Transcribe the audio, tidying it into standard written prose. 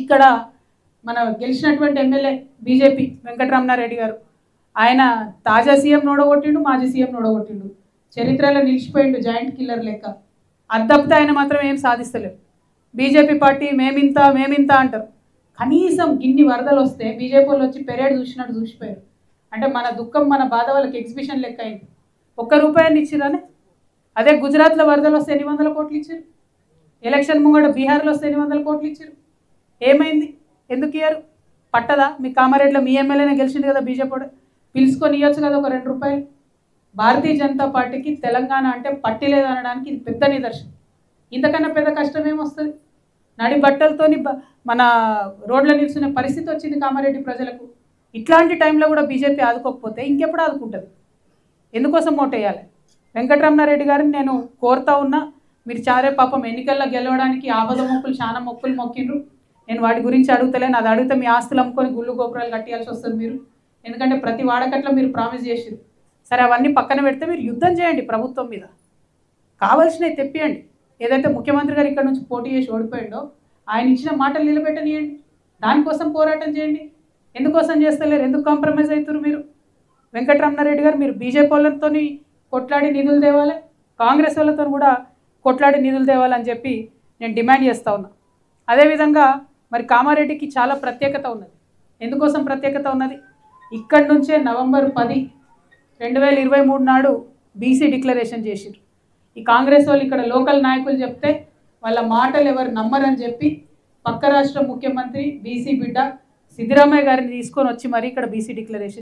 ఇక్కడ మన గెలిచినటువంటి ఎమ్మెల్యే బీజేపీ వెంకటరమణారెడ్డి గారు ఆయన తాజా సీఎం నోడగొట్టిండు, మాజీ సీఎం నోడగొట్టిండు, చరిత్రలో నిలిచిపోయిండు జాయింట్ కిల్లర్ లెక్క. అద్దప్తే ఆయన మాత్రం ఏం సాధిస్తలేరు. బీజేపీ పార్టీ మేమింత అంటారు. కనీసం గిన్ని వరదలు వస్తే బీజేపీ వాళ్ళు వచ్చి పెరేడ్ చూసినట్టు చూసిపోయారు. అంటే మన దుఃఖం మన బాధ వాళ్ళకి ఎగ్జిబిషన్ లెక్క అయింది. ₹1 ఇచ్చిరానే. అదే గుజరాత్లో వరదలు వస్తే 800 కోట్లు ఇచ్చారు. ఎలక్షన్ ముంగడ బీహార్లో వస్తే 800 కోట్లు ఇచ్చారు. ఏమైంది? ఎందుకు ఇయ్యారు? పట్టదా? మీ కామారెడ్డిలో మీ ఎమ్మెల్యేనే గెలిచింది కదా బీజేపీ, పిలుచుకొని ఇవ్వచ్చు కదా ఒక ₹2. భారతీయ జనతా పార్టీకి తెలంగాణ అంటే పట్టి లేదనడానికి ఇది పెద్ద నిదర్శనం. ఇంతకన్నా పెద్ద కష్టం ఏమొస్తుంది? నడి బట్టలతోని మన రోడ్ల నిల్చునే పరిస్థితి వచ్చింది కామారెడ్డి ప్రజలకు. ఇట్లాంటి టైంలో కూడా బీజేపీ ఆదుకోకపోతే ఇంకెప్పుడు ఆదుకుంటుంది? ఎందుకోసం ఓటేయాలి? వెంకటరమణారెడ్డి గారిని నేను కోరుతా ఉన్నా, మీరు చారే పాపం ఎన్నికల్లో గెలవడానికి ఆపద మొక్కులు చాలా మొక్కులు మొక్కిండ్రు. నేను వాటి గురించి అడుగుతలేను. అది అడిగితే మీ ఆస్తులు అమ్ముకొని గుళ్ళు గోపురాలు కట్టియాల్సి వస్తుంది మీరు. ఎందుకంటే ప్రతి వాడకట్లో మీరు ప్రామిస్ చేసిరు. సరే, అవన్నీ పక్కన పెడితే మీరు యుద్ధం చేయండి ప్రభుత్వం మీద, కావాల్సినవి తెప్పియండి. ఏదైతే ముఖ్యమంత్రి గారు ఇక్కడ నుంచి పోటీ చేసి ఓడిపోయిండో ఆయన ఇచ్చిన మాటలు నిలబెట్టనియండి. దానికోసం పోరాటం చేయండి. ఎందుకోసం చేస్తలేరు? ఎందుకు కాంప్రమైజ్ అవుతారు మీరు? వెంకటరమణారెడ్డి గారు, మీరు బీజేపీ వాళ్ళతో కొట్లాడి నిధులు తేవాలి, కాంగ్రెస్ వాళ్ళతో కూడా కొట్లాడి నిధులు తేవాలని చెప్పి నేను డిమాండ్ చేస్తూ ఉన్నా. అదేవిధంగా మరి కామారెడ్డికి చాలా ప్రత్యేకత ఉన్నది. ఎందుకోసం ప్రత్యేకత ఉన్నది? ఇక్కడి నుంచే నవంబర్ 10, 2023 నాడు బీసీ డిక్లరేషన్ చేసిరు. ఈ కాంగ్రెస్ వాళ్ళు ఇక్కడ లోకల్ నాయకులు చెప్తే వాళ్ళ మాటలు ఎవరు నమ్మరని చెప్పి పక్క రాష్ట్ర ముఖ్యమంత్రి బీసీ బిడ్డ సిద్దిరామయ్య గారిని తీసుకొని వచ్చి మరి ఇక్కడ బీసీ డిక్లరేషన్